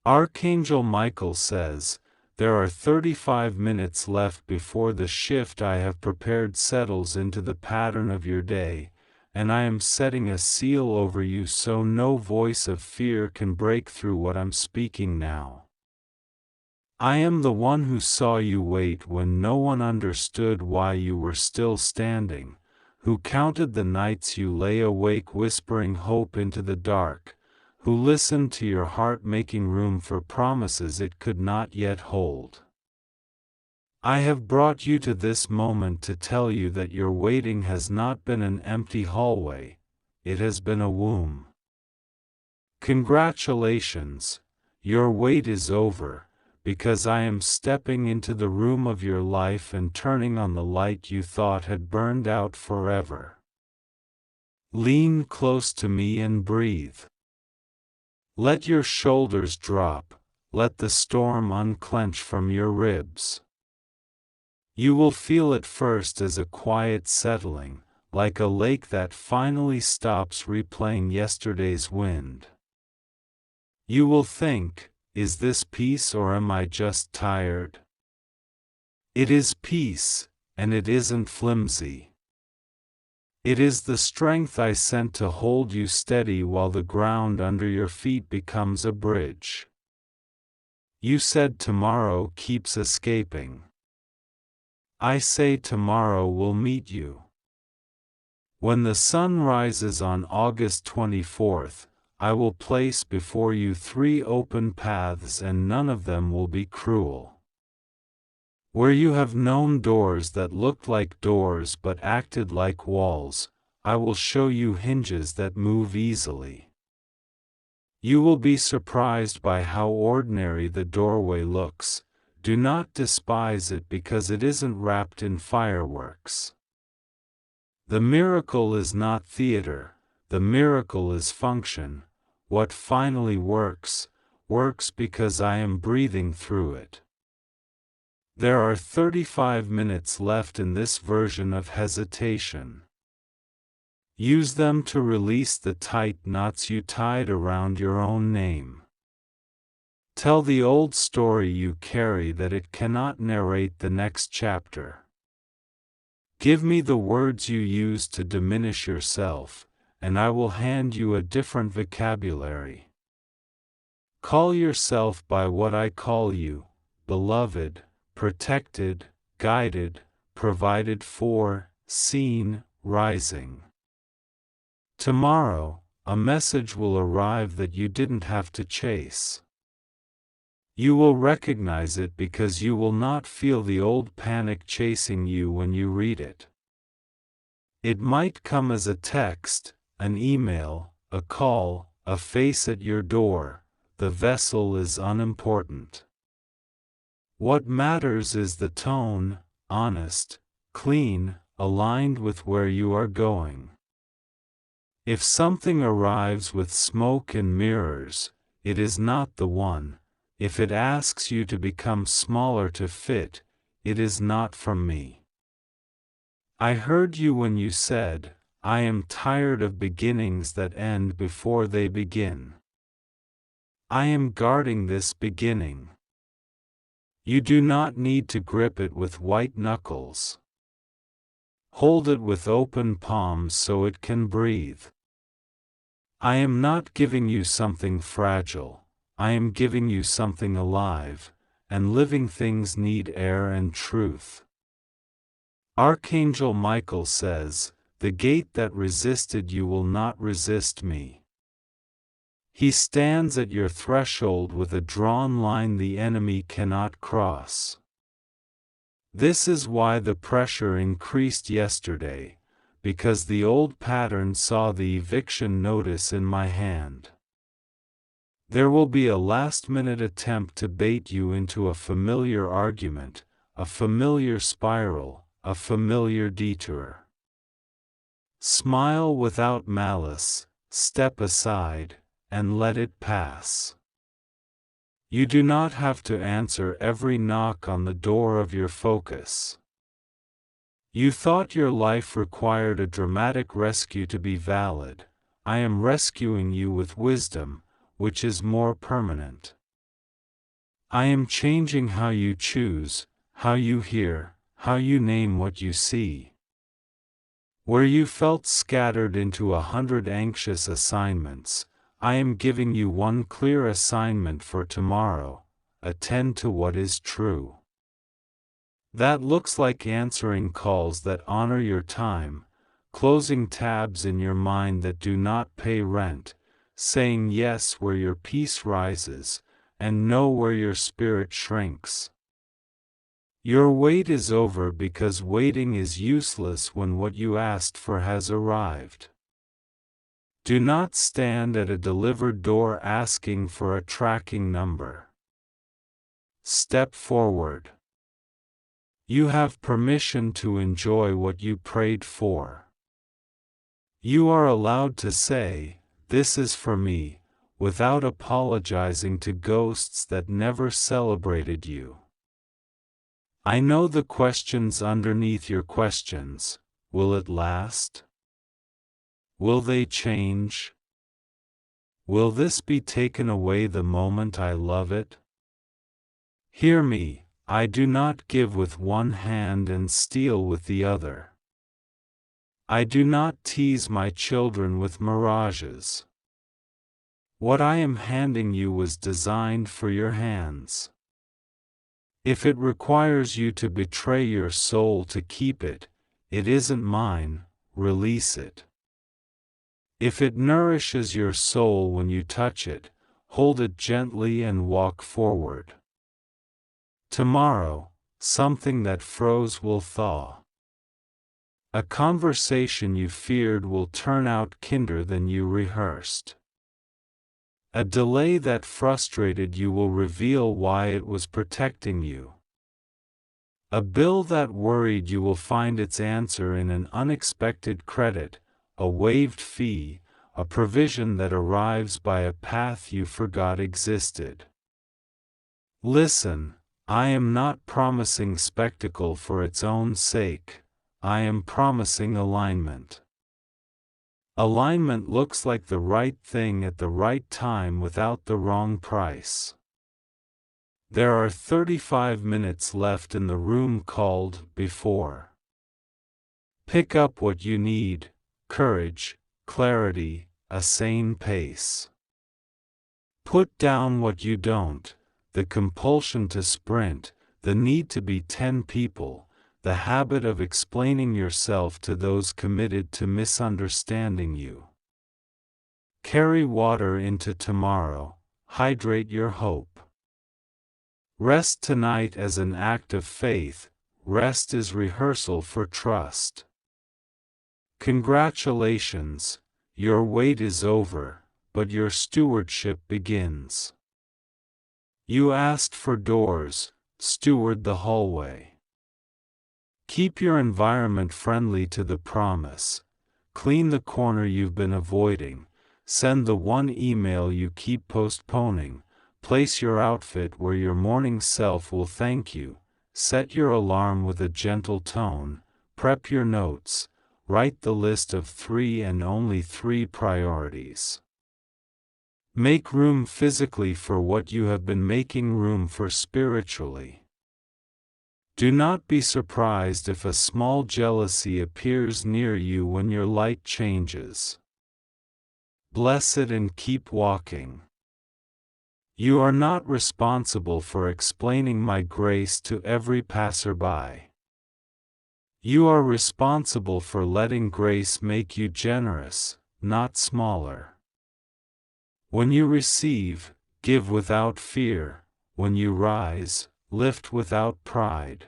Archangel Michael says, there are 35 minutes left before the shift I have prepared settles into the pattern of your day, and I am setting a seal over you so no voice of fear can break through what I'm speaking now. I am the one who saw you wait when no one understood why you were still standing, who counted the nights you lay awake whispering hope into the dark, who listened to your heart making room for promises it could not yet hold. I have brought you to this moment to tell you that your waiting has not been an empty hallway, it has been a womb. Congratulations, your wait is over, because I am stepping into the room of your life and turning on the light you thought had burned out forever. Lean close to me and breathe. Let your shoulders drop, let the storm unclench from your ribs. You will feel it first as a quiet settling, like a lake that finally stops replaying yesterday's wind. You will think, is this peace or am I just tired? It is peace, and it isn't flimsy. It is the strength I sent to hold you steady while the ground under your feet becomes a bridge. You said tomorrow keeps escaping. I say tomorrow will meet you. When the sun rises on August 24th, I will place before you 3 open paths and none of them will be cruel. Where you have known doors that looked like doors but acted like walls, I will show you hinges that move easily. You will be surprised by how ordinary the doorway looks. Do not despise it because it isn't wrapped in fireworks. The miracle is not theater, the miracle is function. What finally works, works because I am breathing through it. There are 35 minutes left in this version of hesitation. Use them to release the tight knots you tied around your own name. Tell the old story you carry that it cannot narrate the next chapter. Give me the words you use to diminish yourself, and I will hand you a different vocabulary. Call yourself by what I call you, beloved, protected, guided, provided for, seen, rising. Tomorrow, a message will arrive that you didn't have to chase. You will recognize it because you will not feel the old panic chasing you when you read it. It might come as a text, an email, a call, a face at your door. The vessel is unimportant. What matters is the tone, honest, clean, aligned with where you are going. If something arrives with smoke and mirrors, it is not the one. If it asks you to become smaller to fit, it is not from me. I heard you when you said, I am tired of beginnings that end before they begin. I am guarding this beginning. You do not need to grip it with white knuckles. Hold it with open palms so it can breathe. I am not giving you something fragile, I am giving you something alive, and living things need air and truth. Archangel Michael says, the gate that resisted you will not resist me. He stands at your threshold with a drawn line the enemy cannot cross. This is why the pressure increased yesterday, because the old pattern saw the eviction notice in my hand. There will be a last-minute attempt to bait you into a familiar argument, a familiar spiral, a familiar detour. Smile without malice, step aside, and let it pass. You do not have to answer every knock on the door of your focus. You thought your life required a dramatic rescue to be valid. I am rescuing you with wisdom, which is more permanent. I am changing how you choose, how you hear, how you name what you see. Where you felt scattered into 100 anxious assignments, I am giving you one clear assignment for tomorrow: attend to what is true. That looks like answering calls that honor your time, closing tabs in your mind that do not pay rent, saying yes where your peace rises, and no where your spirit shrinks. Your wait is over because waiting is useless when what you asked for has arrived. Do not stand at a delivered door asking for a tracking number. Step forward. You have permission to enjoy what you prayed for. You are allowed to say, "This is for me," without apologizing to ghosts that never celebrated you. I know the questions underneath your questions. Will it last? Will they change? Will this be taken away the moment I love it? Hear me, I do not give with one hand and steal with the other. I do not tease my children with mirages. What I am handing you was designed for your hands. If it requires you to betray your soul to keep it, it isn't mine, release it. If it nourishes your soul when you touch it, hold it gently and walk forward. Tomorrow, something that froze will thaw. A conversation you feared will turn out kinder than you rehearsed. A delay that frustrated you will reveal why it was protecting you. A bill that worried you will find its answer in an unexpected credit, a waived fee, a provision that arrives by a path you forgot existed. Listen, I am not promising spectacle for its own sake, I am promising alignment. Alignment looks like the right thing at the right time without the wrong price. There are 35 minutes left in the room called before. Pick up what you need: courage, clarity, a sane pace. Put down what you don't: the compulsion to sprint, the need to be 10 people, the habit of explaining yourself to those committed to misunderstanding you. Carry water into tomorrow, hydrate your hope. Rest tonight as an act of faith, rest is rehearsal for trust. Congratulations, your wait is over, but your stewardship begins. You asked for doors, steward the hallway. Keep your environment friendly to the promise. Clean the corner you've been avoiding. Send the one email you keep postponing. Place your outfit where your morning self will thank you. Set your alarm with a gentle tone. Prep your notes. Write the list of 3 and only 3 priorities. Make room physically for what you have been making room for spiritually. Do not be surprised if a small jealousy appears near you when your light changes. Bless it and keep walking. You are not responsible for explaining my grace to every passerby. You are responsible for letting grace make you generous, not smaller. When you receive, give without fear. When you rise, lift without pride.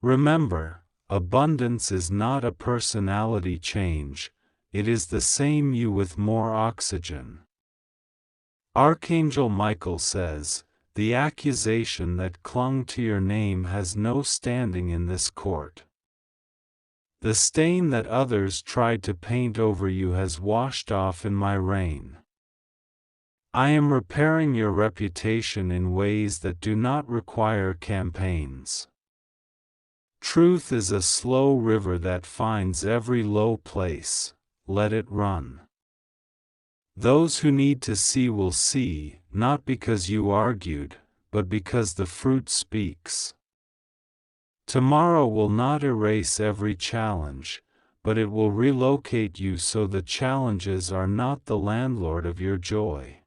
Remember, abundance is not a personality change, it is the same you with more oxygen. Archangel Michael says, "The accusation that clung to your name has no standing in this court. The stain that others tried to paint over you has washed off in my rain. I am repairing your reputation in ways that do not require campaigns. Truth is a slow river that finds every low place, let it run. Those who need to see will see, not because you argued, but because the fruit speaks. Tomorrow will not erase every challenge, but it will relocate you so the challenges are not the landlord of your joy.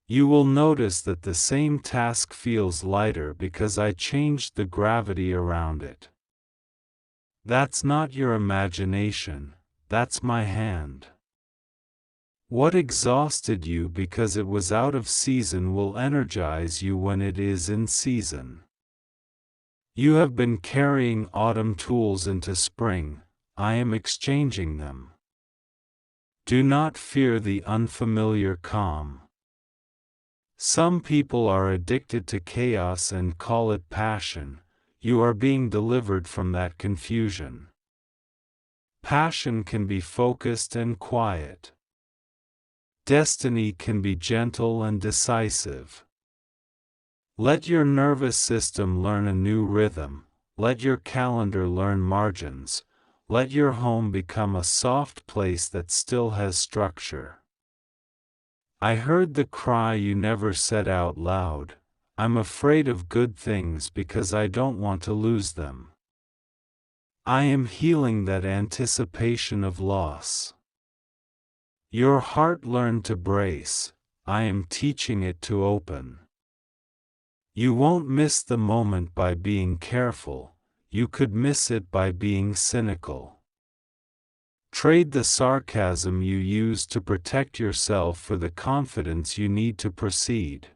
You will notice that the same task feels lighter because I changed the gravity around it. That's not your imagination, that's my hand. What exhausted you because it was out of season will energize you when it is in season. You have been carrying autumn tools into spring, I am exchanging them. Do not fear the unfamiliar calm. Some people are addicted to chaos and call it passion. You are being delivered from that confusion. Passion can be focused and quiet. Destiny can be gentle and decisive. Let your nervous system learn a new rhythm, let your calendar learn margins, let your home become a soft place that still has structure. I heard the cry you never said out loud, I'm afraid of good things because I don't want to lose them. I am healing that anticipation of loss. Your heart learned to brace, I am teaching it to open. You won't miss the moment by being careful, you could miss it by being cynical. Trade the sarcasm you use to protect yourself for the confidence you need to proceed.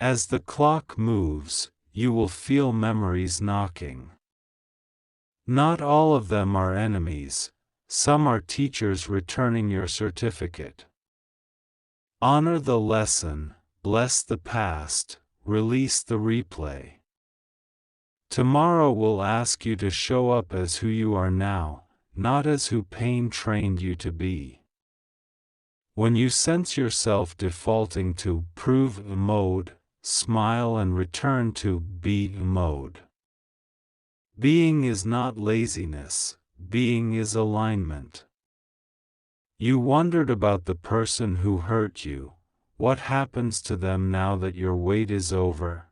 As the clock moves, you will feel memories knocking. Not all of them are enemies, some are teachers returning your certificate. Honor the lesson, bless the past, release the replay. Tomorrow will ask you to show up as who you are now, not as who pain trained you to be. When you sense yourself defaulting to prove mode, smile and return to be mode. Being is not laziness, being is alignment. You wondered about the person who hurt you. What happens to them now that your wait is over?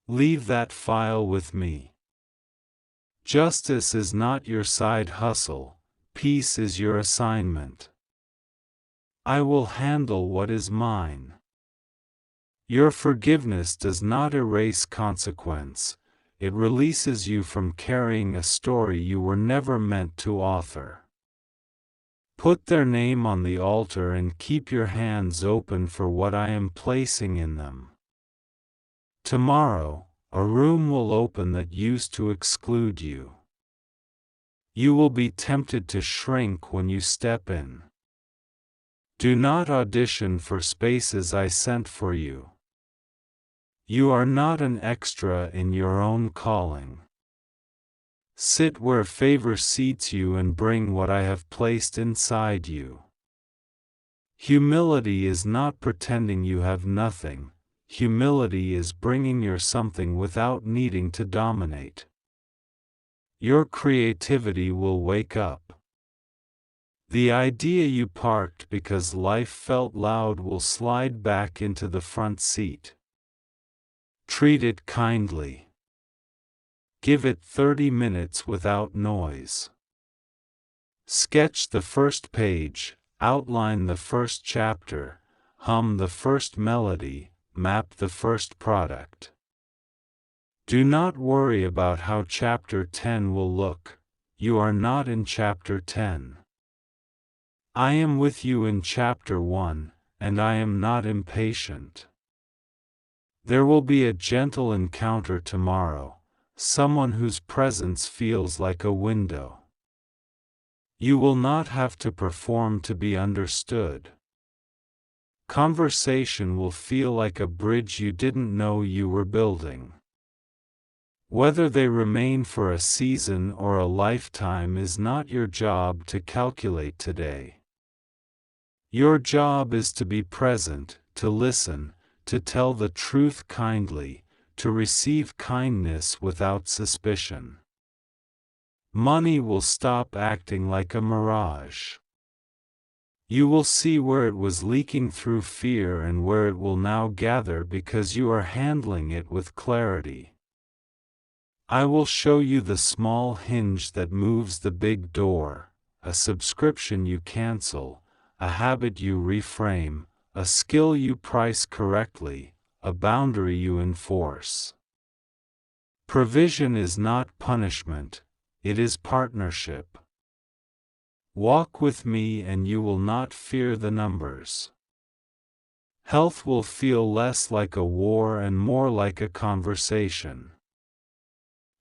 Leave that file with me. Justice is not your side hustle, peace is your assignment. I will handle what is mine. Your forgiveness does not erase consequence, it releases you from carrying a story you were never meant to author. Put their name on the altar and keep your hands open for what I am placing in them. Tomorrow, a room will open that used to exclude you. You will be tempted to shrink when you step in. Do not audition for spaces I sent for you. You are not an extra in your own calling. Sit where favor seats you and bring what I have placed inside you. Humility is not pretending you have nothing. Humility is bringing your something without needing to dominate. Your creativity will wake up. The idea you parked because life felt loud will slide back into the front seat. Treat it kindly. Give it 30 minutes without noise. Sketch the first page, outline the first chapter, hum the first melody, map the first product. Do not worry about how chapter 10 will look, you are not in chapter 10. I am with you in chapter 1, and I am not impatient. There will be a gentle encounter tomorrow, someone whose presence feels like a window. You will not have to perform to be understood. Conversation will feel like a bridge you didn't know you were building. Whether they remain for a season or a lifetime is not your job to calculate today. Your job is to be present, to listen, to tell the truth kindly, to receive kindness without suspicion. Money will stop acting like a mirage. You will see where it was leaking through fear and where it will now gather because you are handling it with clarity. I will show you the small hinge that moves the big door, a subscription you cancel, a habit you reframe, a skill you price correctly, a boundary you enforce. Provision is not punishment, it is partnership. Walk with me and you will not fear the numbers. Health will feel less like a war and more like a conversation.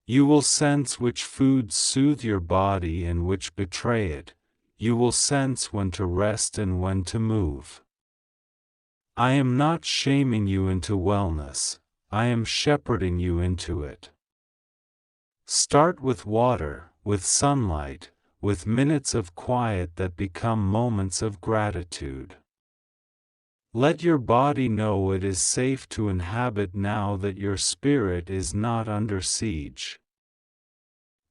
You will sense which foods soothe your body and which betray it. You will sense when to rest and when to move. I am not shaming you into wellness, I am shepherding you into it. Start with water, with sunlight, with minutes of quiet that become moments of gratitude. Let your body know it is safe to inhabit now that your spirit is not under siege.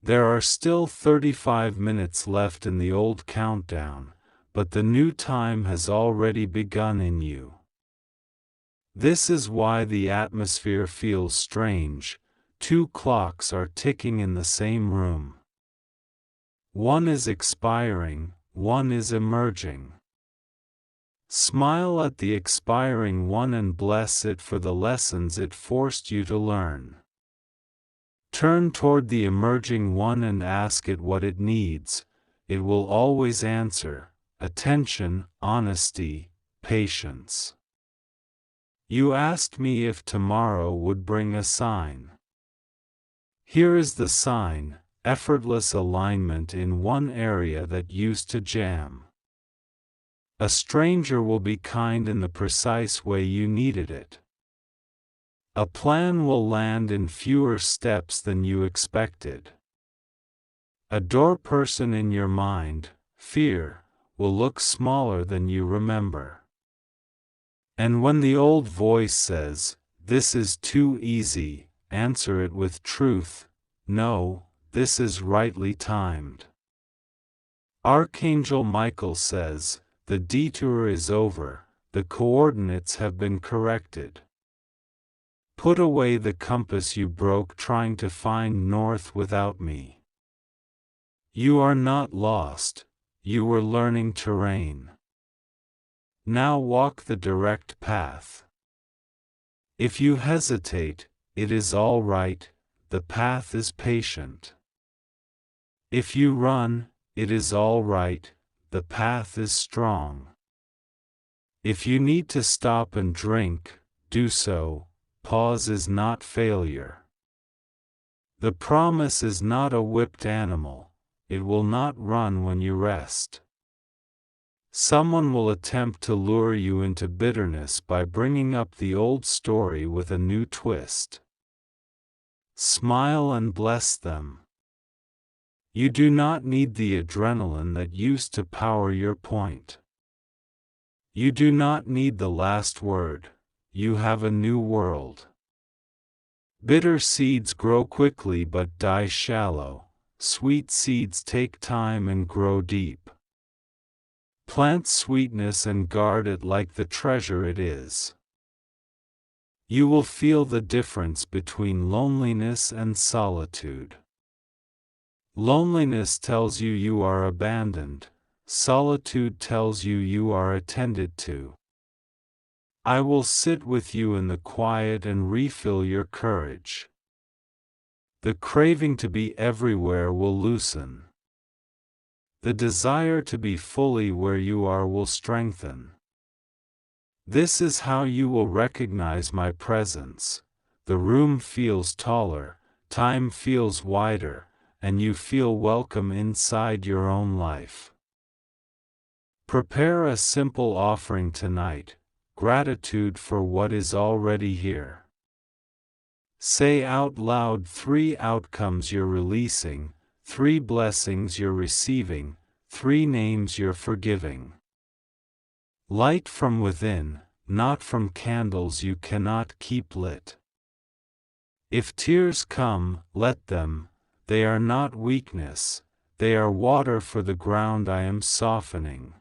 There are still 35 minutes left in the old countdown, but the new time has already begun in you. This is why the atmosphere feels strange. 2 clocks are ticking in the same room. One is expiring, one is emerging. Smile at the expiring one and bless it for the lessons it forced you to learn. Turn toward the emerging one and ask it what it needs. It will always answer: attention, honesty, patience. You asked me if tomorrow would bring a sign. Here is the sign: effortless alignment in one area that used to jam. A stranger will be kind in the precise way you needed it. A plan will land in fewer steps than you expected. A door person in your mind, fear, will look smaller than you remember. And when the old voice says, "This is too easy," answer it with truth: "No, this is rightly timed." Archangel Michael says, "The detour is over, the coordinates have been corrected." Put away the compass you broke trying to find north without me. You are not lost, you were learning terrain. Now walk the direct path. If you hesitate, it is all right, the path is patient. If you run, it is all right, the path is strong. If you need to stop and drink, do so, pause is not failure. The promise is not a whipped animal, it will not run when you rest. Someone will attempt to lure you into bitterness by bringing up the old story with a new twist. Smile and bless them. You do not need the adrenaline that used to power your point. You do not need the last word, you have a new world. Bitter seeds grow quickly but die shallow, sweet seeds take time and grow deep. Plant sweetness and guard it like the treasure it is. You will feel the difference between loneliness and solitude. Loneliness tells you you are abandoned, solitude tells you you are attended to. I will sit with you in the quiet and refill your courage. The craving to be everywhere will loosen. The desire to be fully where you are will strengthen. This is how you will recognize my presence. The room feels taller, time feels wider, and you feel welcome inside your own life. Prepare a simple offering tonight, gratitude for what is already here. Say out loud 3 outcomes you're releasing, 3 blessings you're receiving, 3 names you're forgiving. Light from within, not from candles you cannot keep lit. If tears come, let them, they are not weakness, they are water for the ground I am softening.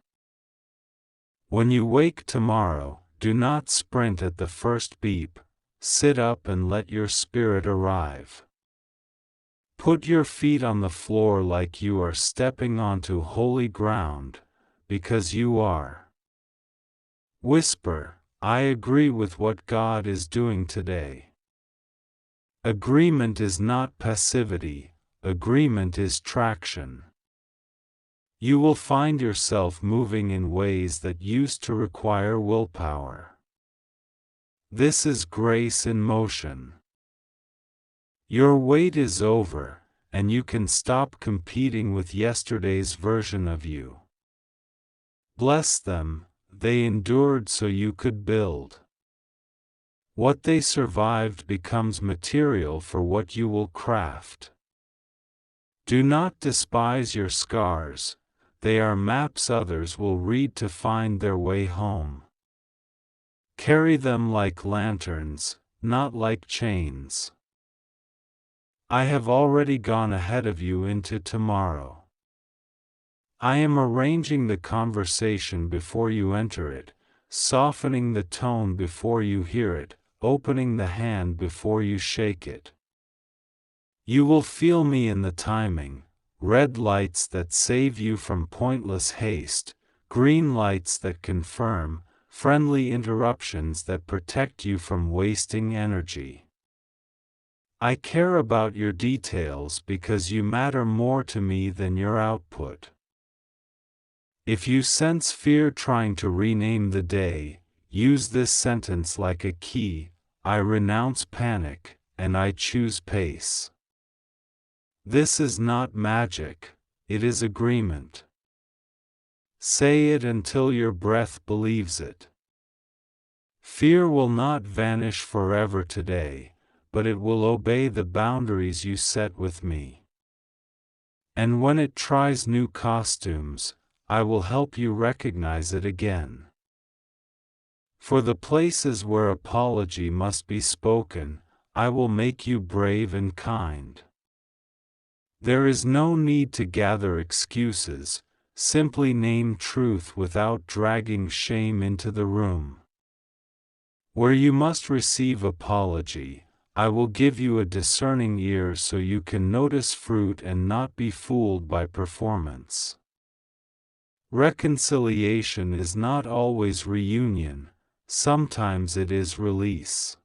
When you wake tomorrow, do not sprint at the first beep. Sit up and let your spirit arrive. Put your feet on the floor like you are stepping onto holy ground, because you are. Whisper, I agree with what God is doing today. Agreement is not passivity, agreement is traction. You will find yourself moving in ways that used to require willpower. This is grace in motion. Your wait is over, and you can stop competing with yesterday's version of you. Bless them, they endured so you could build. What they survived becomes material for what you will craft. Do not despise your scars, they are maps others will read to find their way home. Carry them like lanterns, not like chains. I have already gone ahead of you into tomorrow. I am arranging the conversation before you enter it, softening the tone before you hear it, opening the hand before you shake it. You will feel me in the timing, red lights that save you from pointless haste, green lights that confirm, friendly interruptions that protect you from wasting energy. I care about your details because you matter more to me than your output. If you sense fear trying to rename the day, use this sentence like a key: I renounce panic, and I choose pace. This is not magic, it is agreement. Say it until your breath believes it. Fear will not vanish forever today, but it will obey the boundaries you set with me. And when it tries new costumes, I will help you recognize it again. For the places where apology must be spoken, I will make you brave and kind. There is no need to gather excuses, simply name truth without dragging shame into the room. Where you must receive apology, I will give you a discerning ear so you can notice fruit and not be fooled by performance. Reconciliation is not always reunion, sometimes it is release.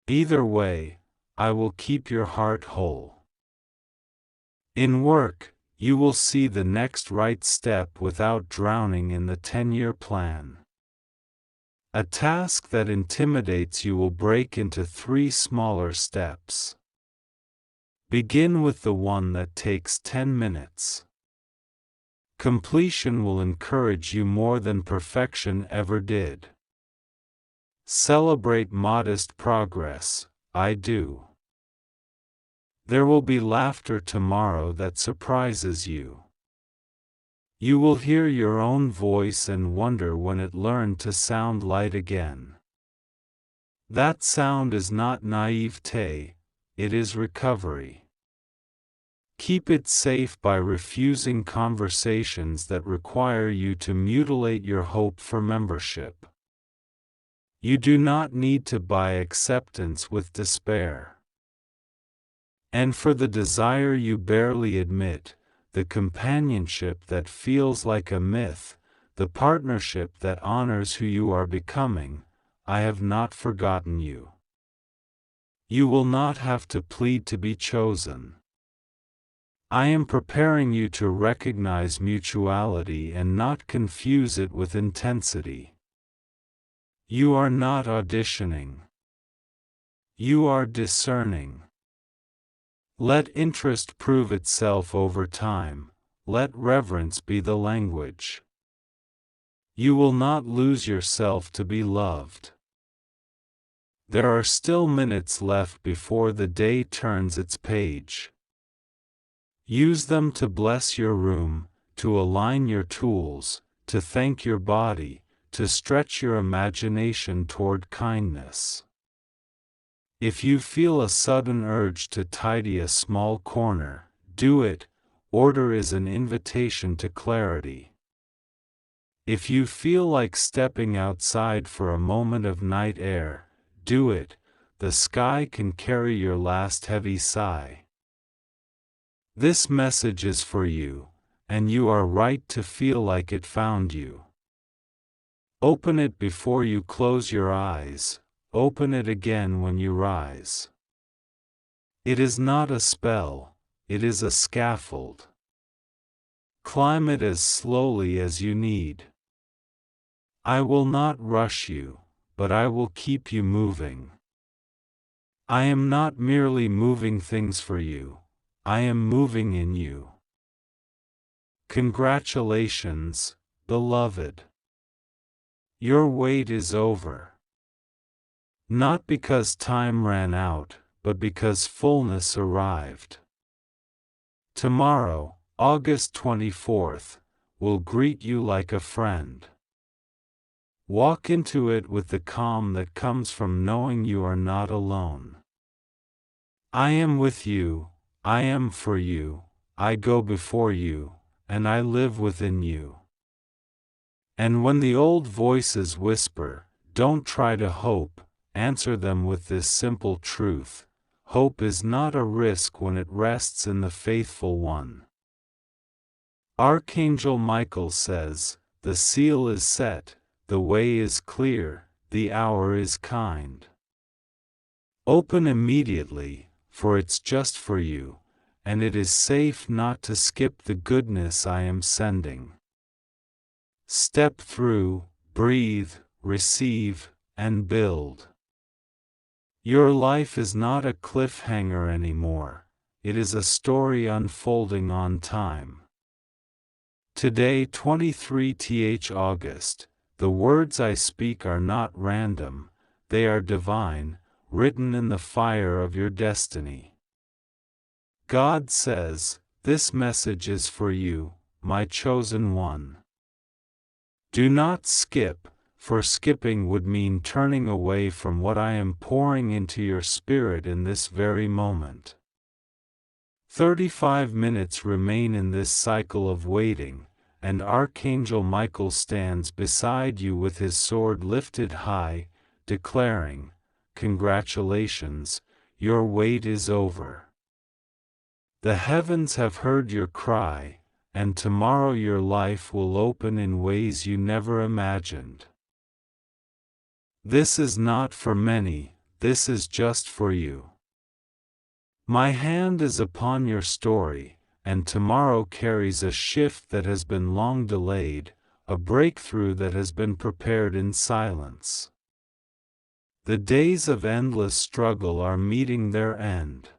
Either way, I will keep your heart whole. In work, you will see the next right step without drowning in the 10-year plan. A task that intimidates you will break into 3 smaller steps. Begin with the one that takes 10 minutes. Completion will encourage you more than perfection ever did. Celebrate modest progress, I do. There will be laughter tomorrow that surprises you. You will hear your own voice and wonder when it learned to sound light again. That sound is not naivete, it is recovery. Keep it safe by refusing conversations that require you to mutilate your hope for membership. You do not need to buy acceptance with despair. And for the desire you barely admit, the companionship that feels like a myth, the partnership that honors who you are becoming, I have not forgotten you. You will not have to plead to be chosen. I am preparing you to recognize mutuality and not confuse it with intensity. You are not auditioning. You are discerning. Let interest prove itself over time, let reverence be the language. You will not lose yourself to be loved. There are still minutes left before the day turns its page. Use them to bless your room, to align your tools, to thank your body, to stretch your imagination toward kindness. If you feel a sudden urge to tidy a small corner, do it. Order is an invitation to clarity. If you feel like stepping outside for a moment of night air, do it. The sky can carry your last heavy sigh. This message is for you, and you are right to feel like it found you. Open it before you close your eyes, open it again when you rise. It is not a spell, it is a scaffold. Climb it as slowly as you need. I will not rush you, but I will keep you moving. I am not merely moving things for you, I am moving in you. Congratulations, beloved. Your wait is over. Not because time ran out, but because fullness arrived. Tomorrow, August 24th, will greet you like a friend. Walk into it with the calm that comes from knowing you are not alone. I am with you, I am for you, I go before you, and I live within you. And when the old voices whisper, "Don't try to hope," answer them with this simple truth: hope is not a risk when it rests in the faithful one. Archangel Michael says, "The seal is set, the way is clear, the hour is kind." Open immediately, for it's just for you, and it is safe not to skip the goodness I am sending. Step through, breathe, receive, and build. Your life is not a cliffhanger anymore, it is a story unfolding on time. Today, 23th August, the words I speak are not random, they are divine, written in the fire of your destiny. God says, "This message is for you, my chosen one." Do not skip, for skipping would mean turning away from what I am pouring into your spirit in this very moment. 35 minutes remain in this cycle of waiting, and Archangel Michael stands beside you with his sword lifted high, declaring, "Congratulations, your wait is over. The heavens have heard your cry, and tomorrow your life will open in ways you never imagined." This is not for many, this is just for you. My hand is upon your story, and tomorrow carries a shift that has been long delayed, a breakthrough that has been prepared in silence. The days of endless struggle are meeting their end.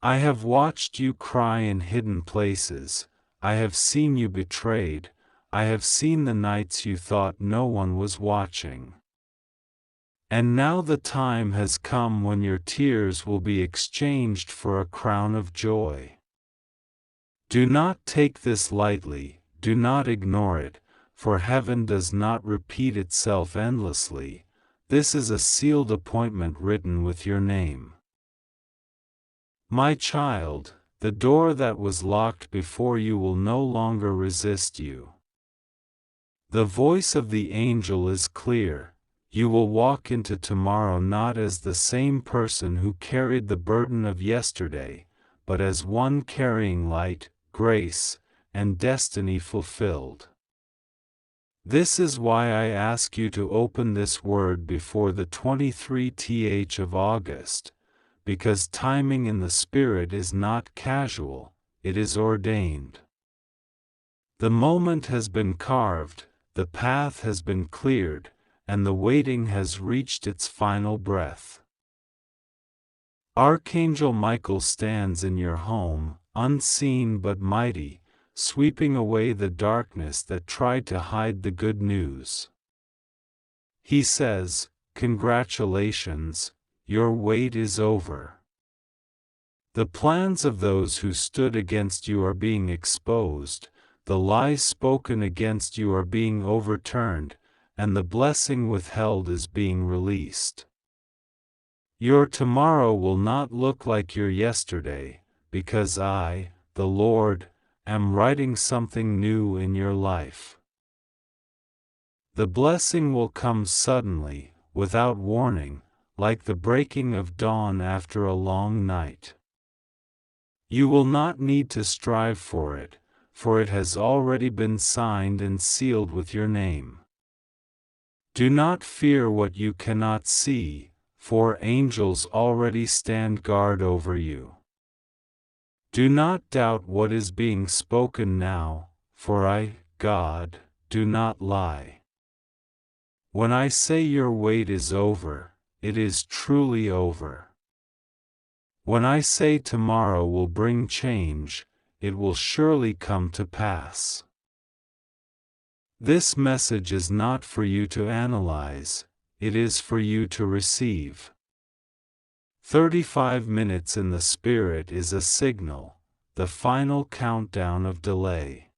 I have watched you cry in hidden places, I have seen you betrayed, I have seen the nights you thought no one was watching. And now the time has come when your tears will be exchanged for a crown of joy. Do not take this lightly, do not ignore it, for heaven does not repeat itself endlessly. This is a sealed appointment written with your name. My child, the door that was locked before you will no longer resist you. The voice of the angel is clear. You will walk into tomorrow not as the same person who carried the burden of yesterday, but as one carrying light, grace, and destiny fulfilled. This is why I ask you to open this word before the 23th of August, because timing in the Spirit is not casual, it is ordained. The moment has been carved, the path has been cleared, and the waiting has reached its final breath. Archangel Michael stands in your home, unseen but mighty, sweeping away the darkness that tried to hide the good news. He says, "Congratulations, your wait is over. The plans of those who stood against you are being exposed, the lies spoken against you are being overturned, and the blessing withheld is being released. Your tomorrow will not look like your yesterday, because I, the Lord, am writing something new in your life. The blessing will come suddenly, without warning, like the breaking of dawn after a long night. You will not need to strive for it has already been signed and sealed with your name. Do not fear what you cannot see, for angels already stand guard over you. Do not doubt what is being spoken now, for I, God, do not lie. When I say your wait is over, it is truly over. When I say tomorrow will bring change, it will surely come to pass. This message is not for you to analyze, it is for you to receive. 35 minutes in the Spirit is a signal, the final countdown of delay.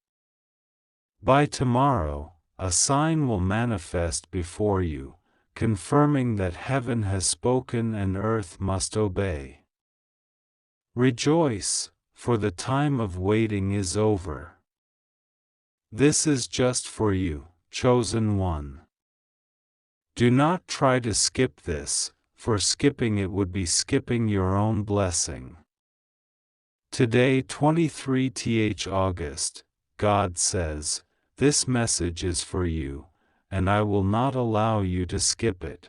By tomorrow, a sign will manifest before you, confirming that heaven has spoken and earth must obey. Rejoice, for the time of waiting is over. This is just for you, chosen one. Do not try to skip this, for skipping it would be skipping your own blessing. Today 23th August, God says, this message is for you, and I will not allow you to skip it.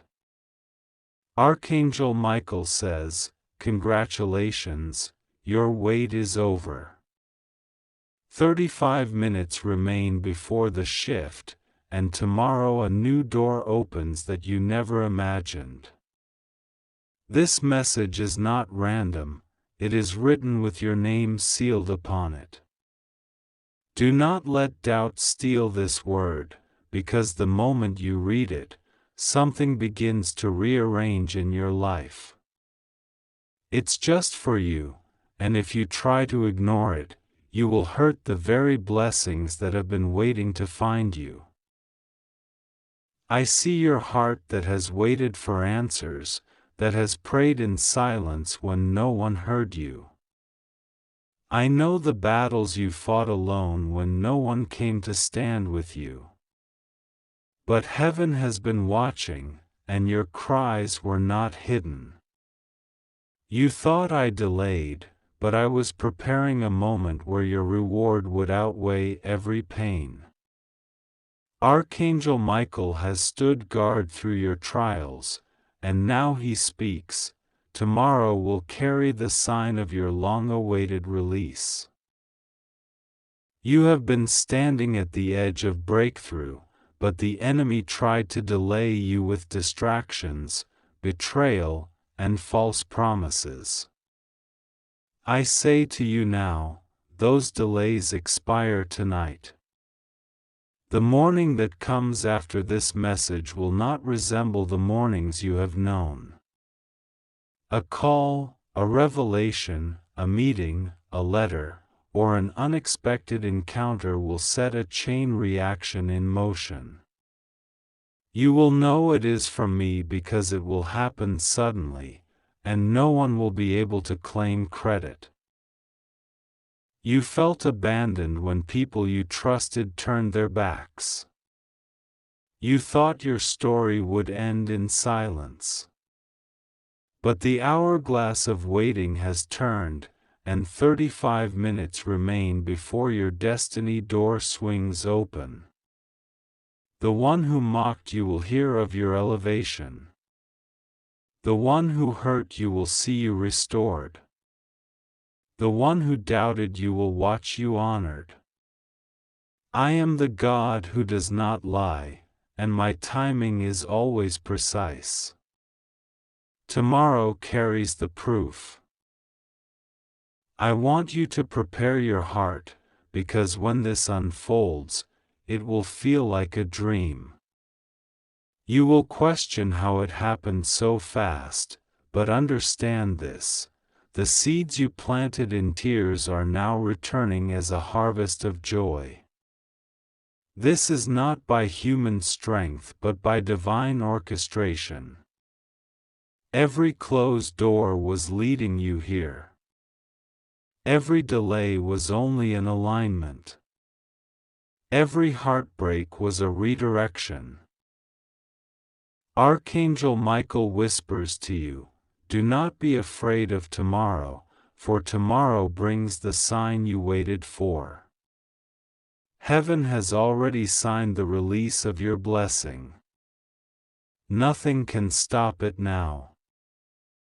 Archangel Michael says, congratulations, your wait is over. 35 minutes remain before the shift, and tomorrow a new door opens that you never imagined. This message is not random, it is written with your name sealed upon it. Do not let doubt steal this word, because the moment you read it, something begins to rearrange in your life. It's just for you, and if you try to ignore it, you will hurt the very blessings that have been waiting to find you. I see your heart that has waited for answers, that has prayed in silence when no one heard you. I know the battles you fought alone when no one came to stand with you. But heaven has been watching, and your cries were not hidden. You thought I delayed, but I was preparing a moment where your reward would outweigh every pain. Archangel Michael has stood guard through your trials, and now he speaks. Tomorrow will carry the sign of your long-awaited release. You have been standing at the edge of breakthrough, but the enemy tried to delay you with distractions, betrayal, and false promises. I say to you now, those delays expire tonight. The morning that comes after this message will not resemble the mornings you have known. A call, a revelation, a meeting, a letter, or an unexpected encounter will set a chain reaction in motion. You will know it is from me because it will happen suddenly, and no one will be able to claim credit. You felt abandoned when people you trusted turned their backs. You thought your story would end in silence. But the hourglass of waiting has turned, and 35 minutes remain before your destiny door swings open. The one who mocked you will hear of your elevation. The one who hurt you will see you restored. The one who doubted you will watch you honored. I am the God who does not lie, and my timing is always precise. Tomorrow carries the proof. I want you to prepare your heart, because when this unfolds, it will feel like a dream. You will question how it happened so fast, but understand this. The seeds you planted in tears are now returning as a harvest of joy. This is not by human strength but by divine orchestration. Every closed door was leading you here. Every delay was only an alignment. Every heartbreak was a redirection. Archangel Michael whispers to you, "Do not be afraid of tomorrow, for tomorrow brings the sign you waited for." Heaven has already signed the release of your blessing. Nothing can stop it now.